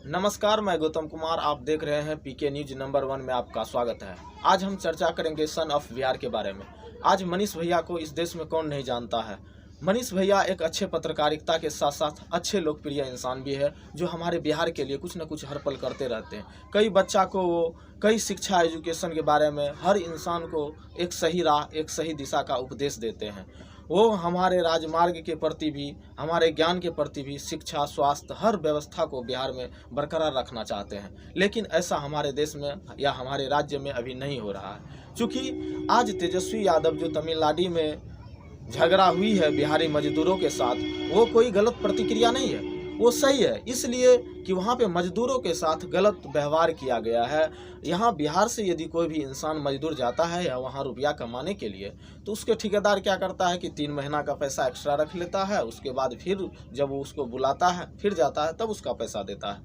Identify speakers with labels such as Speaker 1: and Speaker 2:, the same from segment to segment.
Speaker 1: नमस्कार, मैं गौतम कुमार। आप देख रहे हैं पीके न्यूज नंबर 1 में आपका स्वागत है। आज हम चर्चा करेंगे सन ऑफ बिहार के बारे में। आज मनीष भैया को इस देश में कौन नहीं जानता है। मनीष भैया एक अच्छे पत्रकारिता के साथ साथ अच्छे लोकप्रिय इंसान भी है, जो हमारे बिहार के लिए कुछ न कुछ हर पल करते रहते हैं। कई बच्चा को वो कई शिक्षा एजुकेशन के बारे में हर इंसान को एक सही राह, एक सही दिशा का उपदेश देते हैं। वो हमारे राजमार्ग के प्रति भी, हमारे ज्ञान के प्रति भी, शिक्षा, स्वास्थ्य, हर व्यवस्था को बिहार में बरकरार रखना चाहते हैं। लेकिन ऐसा हमारे देश में या हमारे राज्य में अभी नहीं हो रहा है। चूँकि आज तेजस्वी यादव जो तमिलनाडु में झगड़ा हुई है बिहारी मजदूरों के साथ, वो कोई गलत प्रतिक्रिया नहीं है, वो सही है। इसलिए कि वहाँ पे मजदूरों के साथ गलत व्यवहार किया गया है। यहाँ बिहार से यदि कोई भी इंसान मजदूर जाता है या वहाँ रुपया कमाने के लिए, तो उसके ठेकेदार क्या करता है कि 3 महीना का पैसा एक्स्ट्रा रख लेता है। उसके बाद फिर जब वो उसको बुलाता है, फिर जाता है, तब उसका पैसा देता है।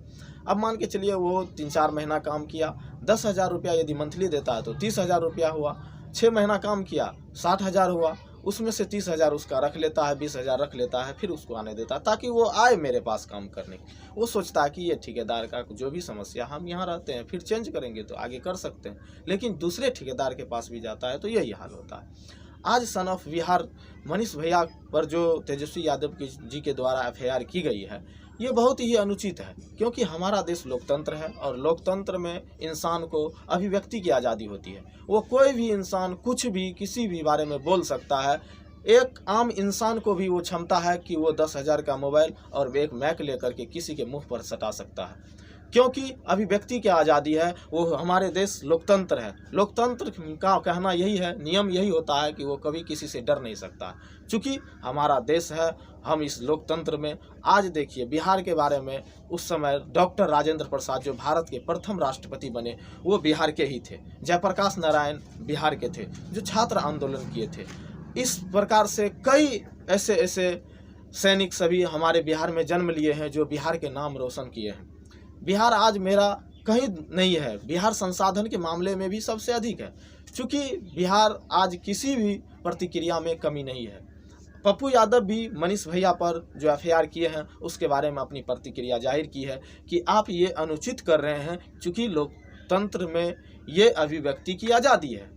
Speaker 1: अब मान के चलिए वो 3-4 महीना काम किया, 10,000 रुपया यदि मंथली देता है तो 30,000 रुपया हुआ। 6 महीना काम किया, 60,000 हुआ। उसमें से 30,000 उसका रख लेता है, 20,000 रख लेता है, फिर उसको आने देता है ताकि वो आए मेरे पास काम करने। वो सोचता है कि ये ठेकेदार का जो भी समस्या, हम यहाँ रहते हैं, फिर चेंज करेंगे तो आगे कर सकते हैं। लेकिन दूसरे ठेकेदार के पास भी जाता है तो यही हाल होता है। आज सन ऑफ बिहार मनीष भैया पर जो तेजस्वी यादव जी के द्वारा FIR की गई है, ये बहुत ही अनुचित है। क्योंकि हमारा देश लोकतंत्र है और लोकतंत्र में इंसान को अभिव्यक्ति की आज़ादी होती है। वो कोई भी इंसान कुछ भी किसी भी बारे में बोल सकता है। एक आम इंसान को भी वो क्षमता है कि वो 10,000 का मोबाइल और एक मैक लेकर के किसी के मुंह पर सटा सकता है। क्योंकि अभिव्यक्ति की आज़ादी है, वो हमारे देश लोकतंत्र है। लोकतंत्र का कहना यही है, नियम यही होता है कि वो कभी किसी से डर नहीं सकता। चूँकि हमारा देश है, हम इस लोकतंत्र में आज देखिए बिहार के बारे में, उस समय डॉक्टर राजेंद्र प्रसाद जो भारत के प्रथम राष्ट्रपति बने, वो बिहार के ही थे। जयप्रकाश नारायण बिहार के थे जो छात्र आंदोलन किए थे। इस प्रकार से कई ऐसे सैनिक सभी हमारे बिहार में जन्म लिए हैं जो बिहार के नाम रोशन किए हैं। बिहार आज मेरा कहीं नहीं है, बिहार संसाधन के मामले में भी सबसे अधिक है। क्योंकि बिहार आज किसी भी प्रतिक्रिया में कमी नहीं है। पप्पू यादव भी मनीष भैया पर जो FIR किए हैं उसके बारे में अपनी प्रतिक्रिया जाहिर की है कि आप ये अनुचित कर रहे हैं। चूँकि लोकतंत्र में ये अभिव्यक्ति की आज़ादी है,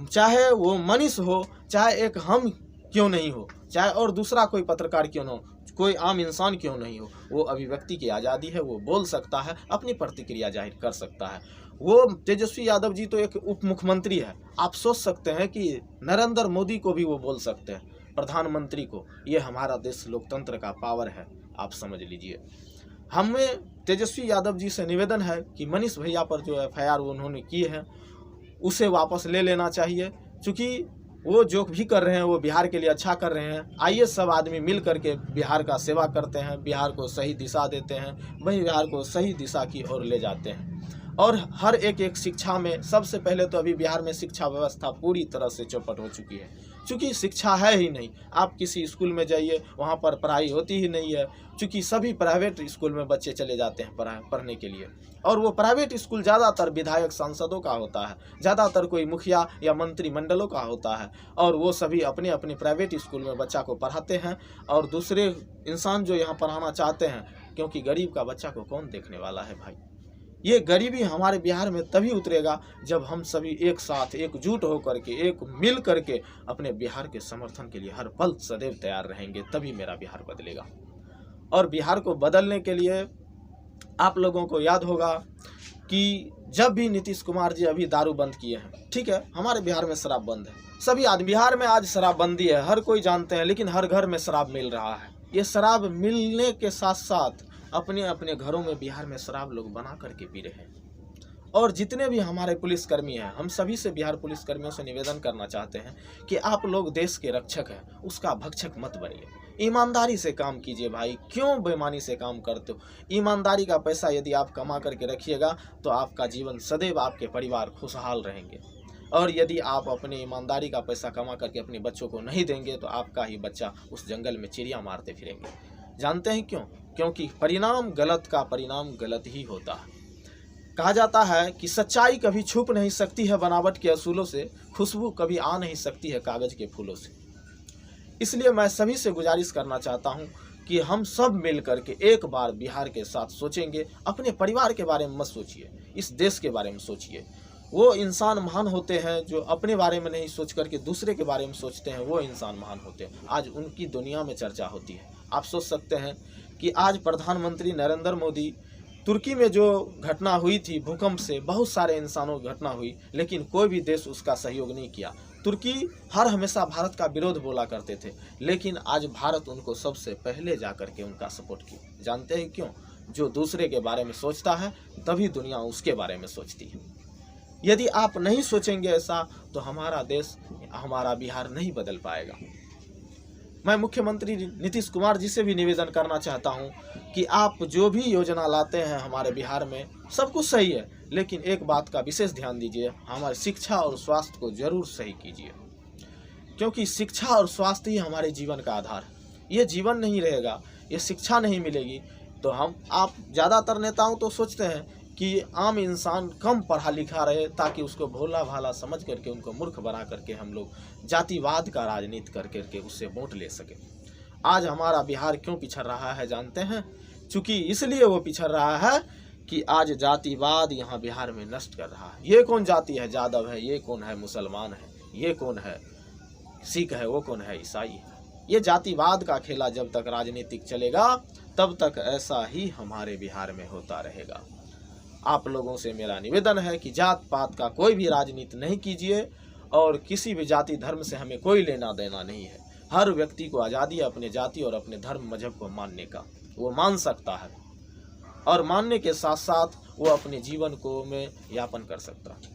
Speaker 1: चाहे वो मनीष हो, चाहे एक हम क्यों नहीं हो, चाहे और दूसरा कोई पत्रकार क्यों न हो, कोई आम इंसान क्यों नहीं हो, वो अभिव्यक्ति की आज़ादी है। वो बोल सकता है, अपनी प्रतिक्रिया जाहिर कर सकता है। वो तेजस्वी यादव जी तो एक उप मुख्यमंत्री है। आप सोच सकते हैं कि नरेंद्र मोदी को भी वो बोल सकते हैं, प्रधानमंत्री को। ये हमारा देश लोकतंत्र का पावर है, आप समझ लीजिए। हमें तेजस्वी यादव जी से निवेदन है कि मनीष भैया पर जो FIR उन्होंने की है उसे वापस ले लेना चाहिए। चूँकि वो जो भी कर रहे हैं वो बिहार के लिए अच्छा कर रहे हैं। आइए सब आदमी मिल करके बिहार का सेवा करते हैं, बिहार को सही दिशा देते हैं, वही बिहार को सही दिशा की ओर ले जाते हैं। और हर एक शिक्षा में, सबसे पहले तो अभी बिहार में शिक्षा व्यवस्था पूरी तरह से चौपट हो चुकी है। चूँकि शिक्षा है ही नहीं। आप किसी स्कूल में जाइए, वहाँ पर पढ़ाई होती ही नहीं है। चूँकि सभी प्राइवेट स्कूल में बच्चे चले जाते हैं पढ़ने के लिए, और वो प्राइवेट स्कूल ज़्यादातर विधायक सांसदों का होता है, ज़्यादातर कोई मुखिया या मंत्रिमंडलों का होता है। और वो सभी अपने अपने प्राइवेट स्कूल में बच्चा को पढ़ाते हैं, और दूसरे इंसान जो यहाँ पढ़ाना चाहते हैं, क्योंकि गरीब का बच्चा को कौन देखने वाला है भाई। ये गरीबी हमारे बिहार में तभी उतरेगा जब हम सभी एक साथ एकजुट होकर के, एक मिल करके अपने बिहार के समर्थन के लिए हर पल सदैव तैयार रहेंगे, तभी मेरा बिहार बदलेगा। और बिहार को बदलने के लिए आप लोगों को याद होगा कि जब भी नीतीश कुमार जी अभी दारू बंद किए हैं, ठीक है, हमारे बिहार में शराब बंद है, सभी आदमी बिहार में आज शराबबंदी है, हर कोई जानते हैं। लेकिन हर घर में शराब मिल रहा है। ये शराब मिलने के साथ साथ अपने अपने घरों में बिहार में शराब लोग बना करके पी रहे हैं। और जितने भी हमारे पुलिसकर्मी हैं, हम सभी से, बिहार पुलिसकर्मियों से निवेदन करना चाहते हैं कि आप लोग देश के रक्षक हैं, उसका भक्षक मत बनिए। ईमानदारी से काम कीजिए भाई, क्यों बेईमानी से काम करते हो। ईमानदारी का पैसा यदि आप कमा करके रखिएगा तो आपका जीवन सदैव, आपके परिवार खुशहाल रहेंगे। और यदि आप अपने ईमानदारी का पैसा कमा करके अपने बच्चों को नहीं देंगे तो आपका ही बच्चा उस जंगल में चिड़िया मारते फिरेंगे। जानते हैं क्यों? क्योंकि परिणाम गलत का परिणाम गलत ही होता है। कहा जाता है कि सच्चाई कभी छुप नहीं सकती है बनावट के असूलों से, खुशबू कभी आ नहीं सकती है कागज के फूलों से। इसलिए मैं सभी से गुजारिश करना चाहता हूं कि हम सब मिल करके एक बार बिहार के साथ सोचेंगे। अपने परिवार के बारे में मत सोचिए, इस देश के बारे में सोचिए। वो इंसान महान होते हैं जो अपने बारे में नहीं सोच करके दूसरे के बारे में सोचते हैं, वो इंसान महान होते हैं। आज उनकी दुनिया में चर्चा होती है। आप सोच सकते हैं कि आज प्रधानमंत्री नरेंद्र मोदी, तुर्की में जो घटना हुई थी भूकंप से, बहुत सारे इंसानों की घटना हुई, लेकिन कोई भी देश उसका सहयोग नहीं किया। तुर्की हर हमेशा भारत का विरोध बोला करते थे, लेकिन आज भारत उनको सबसे पहले जा करके उनका सपोर्ट किया। जानते हैं क्यों? जो दूसरे के बारे में सोचता है तभी दुनिया उसके बारे में सोचती है। यदि आप नहीं सोचेंगे ऐसा तो हमारा देश, हमारा बिहार नहीं बदल पाएगा। मैं मुख्यमंत्री नीतीश कुमार जी से भी निवेदन करना चाहता हूं कि आप जो भी योजना लाते हैं हमारे बिहार में, सब कुछ सही है, लेकिन एक बात का विशेष ध्यान दीजिए, हमारी शिक्षा और स्वास्थ्य को जरूर सही कीजिए, क्योंकि शिक्षा और स्वास्थ्य ही हमारे जीवन का आधार है। ये जीवन नहीं रहेगा, ये शिक्षा नहीं मिलेगी तो आप ज़्यादातर नेताओं तो सोचते हैं कि आम इंसान कम पढ़ा लिखा रहे ताकि उसको भोला भाला समझ करके उनको मूर्ख बना करके हम लोग जातिवाद का राजनीति कर करके उससे वोट ले सके। आज हमारा बिहार क्यों पिछड़ रहा है जानते हैं? चूँकि इसलिए वो पिछड़ रहा है कि आज जातिवाद यहाँ बिहार में नष्ट कर रहा है। ये कौन जाति है? यादव है, ये कौन है? मुसलमान है, ये कौन है? सिख है, वो कौन है? ईसाई है। ये जातिवाद का खेला जब तक राजनीतिक चलेगा तब तक ऐसा ही हमारे बिहार में होता रहेगा। आप लोगों से मेरा निवेदन है कि जात पात का कोई भी राजनीति नहीं कीजिए और किसी भी जाति धर्म से हमें कोई लेना देना नहीं है। हर व्यक्ति को आज़ादी है अपने जाति और अपने धर्म मजहब को मानने का, वो मान सकता है और मानने के साथ साथ वो अपने जीवन को में यापन कर सकता है।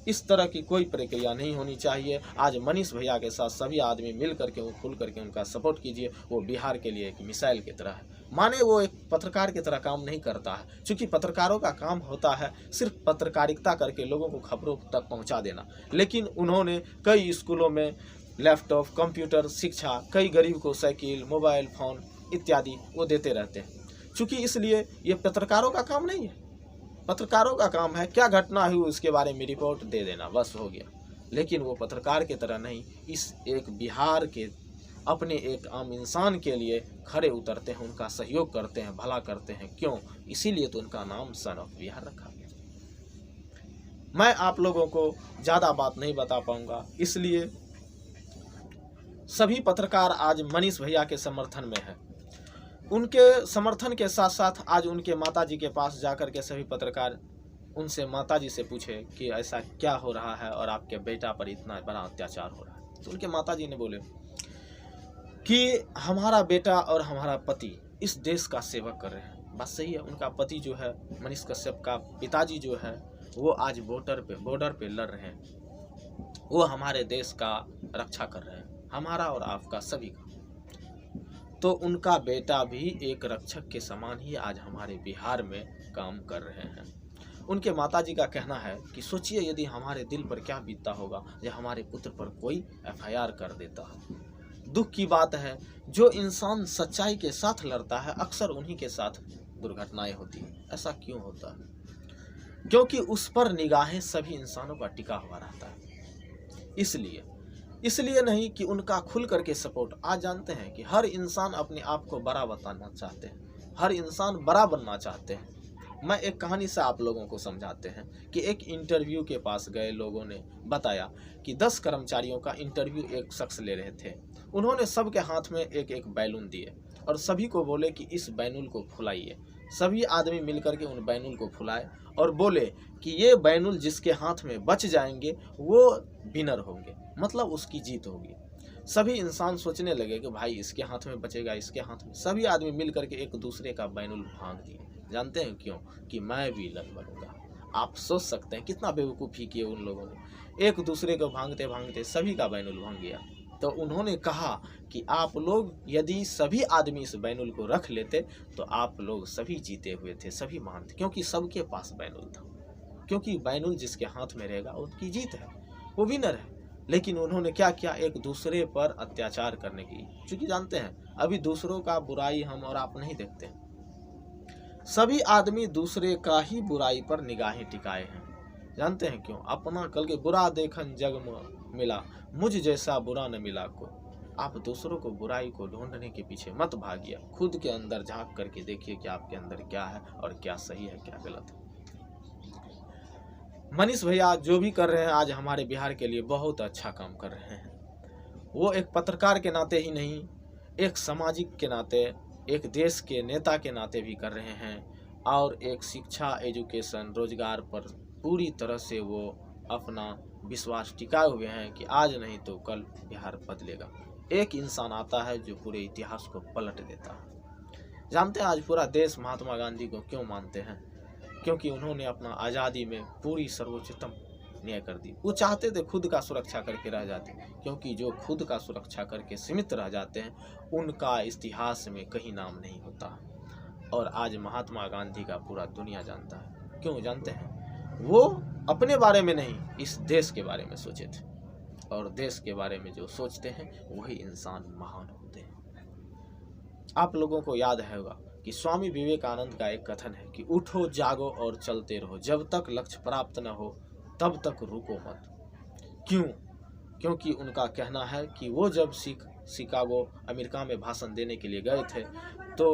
Speaker 1: इस तरह की कोई प्रक्रिया नहीं होनी चाहिए। आज मनीष भैया के साथ सभी आदमी मिल करके खुल करके उनका सपोर्ट कीजिए। वो बिहार के लिए एक मिसाइल की तरह है। माने वो एक पत्रकार की तरह काम नहीं करता है, क्योंकि पत्रकारों का काम होता है सिर्फ पत्रकारिता करके लोगों को खबरों तक पहुंचा देना, लेकिन उन्होंने कई स्कूलों में लैपटॉप, कंप्यूटर, शिक्षा, कई गरीब को साइकिल, मोबाइल फ़ोन इत्यादि वो देते रहते हैं। चूँकि इसलिए ये पत्रकारों का काम नहीं है। पत्रकारों का काम है क्या घटना हुई उसके बारे में रिपोर्ट दे देना, बस हो गया। लेकिन वो पत्रकार की तरह नहीं, इस एक बिहार के अपने एक आम इंसान के लिए खड़े उतरते हैं, उनका सहयोग करते हैं, भला करते हैं। क्यों? इसीलिए तो उनका नाम सन ऑफ बिहार रखा गया। मैं आप लोगों को ज़्यादा बात नहीं बता पाऊंगा, इसलिए सभी पत्रकार आज मनीष भैया के समर्थन में है। उनके समर्थन के साथ साथ आज उनके माताजी के पास जाकर के सभी पत्रकार उनसे माताजी से पूछे कि ऐसा क्या हो रहा है और आपके बेटा पर इतना बड़ा अत्याचार हो रहा है। तो उनके माताजी ने बोले कि हमारा बेटा और हमारा पति इस देश का सेवक कर रहे हैं। बात सही है। उनका पति जो है मनीष कश्यप का पिताजी जो है वो आज बॉर्डर पे लड़ रहे हैं। वो हमारे देश का रक्षा कर रहे हैं, हमारा और आपका सभी का। तो उनका बेटा भी एक रक्षक के समान ही आज हमारे बिहार में काम कर रहे हैं। उनके माताजी का कहना है कि सोचिए यदि हमारे दिल पर क्या बीतता होगा या हमारे पुत्र पर कोई एफआईआर कर देता है। दुख की बात है, जो इंसान सच्चाई के साथ लड़ता है अक्सर उन्हीं के साथ दुर्घटनाएं होती हैं। ऐसा क्यों होता है? क्योंकि उस पर निगाहें सभी इंसानों का टिका हुआ रहता है। इसलिए नहीं कि उनका खुल करके सपोर्ट। आज जानते हैं कि हर इंसान अपने आप को बड़ा बताना चाहते हैं, हर इंसान बड़ा बनना चाहते हैं। मैं एक कहानी से आप लोगों को समझाते हैं कि एक इंटरव्यू के पास गए लोगों ने बताया कि 10 कर्मचारियों का इंटरव्यू एक शख्स ले रहे थे। उन्होंने सबके हाथ में एक एक बैलून दिए और सभी को बोले कि इस बैलून को फुलाइए। सभी आदमी मिलकर के उन बैलून को फुलाए और बोले कि ये बैलून जिसके हाथ में बच जाएंगे वो विनर होंगे, मतलब उसकी जीत होगी। सभी इंसान सोचने लगे कि भाई इसके हाथ में बचेगा, इसके हाथ में। सभी आदमी मिल करके एक दूसरे का बैलून भांग दिए। जानते हैं क्यों? कि मैं विनर बनूंगा। आप सोच सकते हैं कितना बेवकूफ़ी किए उन लोगों ने। एक दूसरे को भांगते भांगते सभी का बैलून भांग गया। तो उन्होंने कहा कि आप लोग यदि सभी आदमी इस बैनुल को रख लेते तो आप लोग सभी जीते हुए थे, सभी महान थे, क्योंकि सबके पास बैनुल था। क्योंकि बैनुल जिसके हाथ में रहेगा उनकी जीत है, वो विनर है। लेकिन उन्होंने क्या किया? एक दूसरे पर अत्याचार करने की। क्योंकि जानते हैं अभी दूसरों का बुराई हम और आप नहीं देखते, सभी आदमी दूसरे का ही बुराई पर निगाहें टिकाए हैं। जानते हैं क्यों? अपना कल के बुरा देखन जग में मिला, मुझ जैसा बुरा न मिला को। आप दूसरों को बुराई को ढूंढने के पीछे मत भागिए, खुद के अंदर झांक करके देखिए कि आपके अंदर क्या है और क्या सही है क्या गलत है। मनीष भैया जो भी कर रहे हैं आज हमारे बिहार के लिए बहुत अच्छा काम कर रहे हैं। वो एक पत्रकार के नाते ही नहीं, एक सामाजिक के नाते, एक देश के नेता के नाते भी कर रहे हैं, और एक शिक्षा, एजुकेशन, रोजगार पर पूरी तरह से वो अपना विश्वास टिकाए हुए हैं कि आज नहीं तो कल बिहार बदलेगा। एक इंसान आता है जो पूरे इतिहास को पलट देता है। जानते हैं आज पूरा देश महात्मा गांधी को क्यों मानते हैं? क्योंकि उन्होंने अपना आज़ादी में पूरी सर्वोच्चतम न्याय कर दी। वो चाहते थे खुद का सुरक्षा करके रह जाते, क्योंकि जो खुद का सुरक्षा करके सीमित रह जाते हैं उनका इतिहास में कहीं नाम नहीं होता। और आज महात्मा गांधी का पूरा दुनिया जानता है। क्यों जानते हैं? वो अपने बारे में नहीं, इस देश के बारे में सोचे थे, और देश के बारे में जो सोचते हैं वही इंसान महान होते हैं। आप लोगों को याद होगा कि स्वामी विवेकानंद का एक कथन है कि उठो, जागो और चलते रहो, जब तक लक्ष्य प्राप्त न हो तब तक रुको मत। क्यों? क्योंकि उनका कहना है कि वो जब शिकागो अमेरिका में भाषण देने के लिए गए थे तो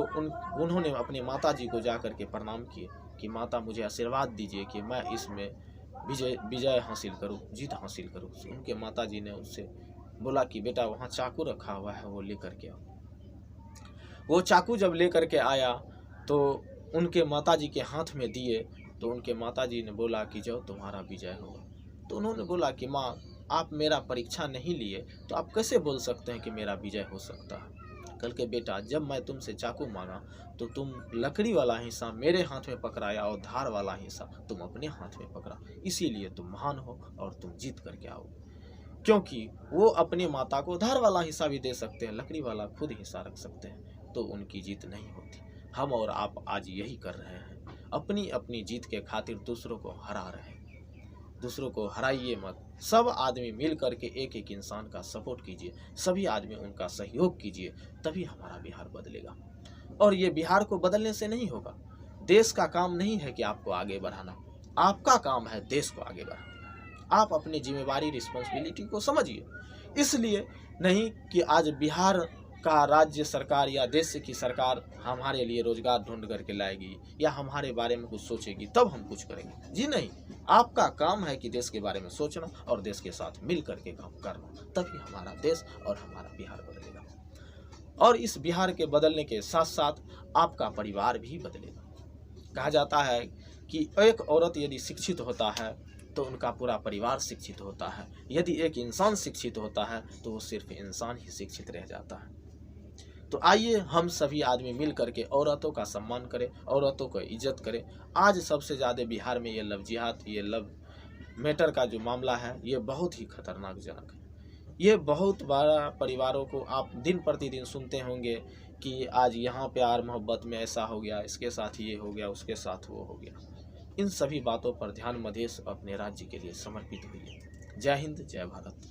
Speaker 1: उन्होंने अपनी माता जी को जा कर के प्रणाम किए कि माता मुझे आशीर्वाद दीजिए कि मैं इसमें विजय हासिल करूं, जीत हासिल करूं। उनके माता जी ने उससे बोला कि बेटा वहाँ चाकू रखा हुआ है, वो लेकर के आओ। वो चाकू जब लेकर के आया तो उनके माताजी के हाथ में दिए तो उनके माताजी ने बोला कि जाओ तुम्हारा विजय होगा। तो उन्होंने बोला कि माँ, आप मेरा परीक्षा नहीं लिए तो आप कैसे बोल सकते हैं कि मेरा विजय हो सकता है? कल के बेटा, जब मैं तुमसे चाकू मांगा तो तुम लकड़ी वाला हिस्सा मेरे हाथ में पकड़ाया और धार वाला हिस्सा तुम अपने हाथ में पकड़ा, इसीलिए तुम महान हो और तुम जीत करके आओ। क्योंकि वो अपनी माता को धार वाला हिस्सा भी दे सकते हैं, लकड़ी वाला खुद हिस्सा रख सकते हैं, तो उनकी जीत नहीं होती। हम और आप आज यही कर रहे हैं, अपनी अपनी जीत के खातिर दूसरों को हरा रहे हैं। दूसरों को हराइए मत, सब आदमी मिल करके एक एक इंसान का सपोर्ट कीजिए, सभी आदमी उनका सहयोग कीजिए, तभी हमारा बिहार बदलेगा। और ये बिहार को बदलने से नहीं होगा। देश का काम नहीं है कि आपको आगे बढ़ाना, आपका काम है देश को आगे बढ़ाना। आप अपनी जिम्मेवारी, रिस्पॉन्सिबिलिटी को समझिए। इसलिए नहीं कि आज बिहार का राज्य सरकार या देश की सरकार हमारे लिए रोजगार ढूंढ करके लाएगी या हमारे बारे में कुछ सोचेगी तब हम कुछ करेंगे। जी नहीं, आपका काम है कि देश के बारे में सोचना और देश के साथ मिल करके काम करना, तभी हमारा देश और हमारा बिहार बदलेगा। और इस बिहार के बदलने के साथ साथ आपका परिवार भी बदलेगा। कहा जाता है कि एक औरत यदि शिक्षित होता है तो उनका पूरा परिवार शिक्षित होता है। यदि एक इंसान शिक्षित होता है तो वो सिर्फ इंसान ही शिक्षित रह जाता है। तो आइए हम सभी आदमी मिल करके औरतों का सम्मान करें, औरतों को इज्जत करें। आज सबसे ज़्यादा बिहार में ये लव जिहाद, ये लव मैटर का जो मामला है ये बहुत ही खतरनाक जनक है। ये बहुत बड़ा परिवारों को आप दिन प्रतिदिन सुनते होंगे कि आज यहाँ प्यार मोहब्बत में ऐसा हो गया, इसके साथ ये हो गया, उसके साथ वो हो गया। इन सभी बातों पर ध्यान मधेश अपने राज्य के लिए समर्पित हुई है। जय हिंद, जय भारत।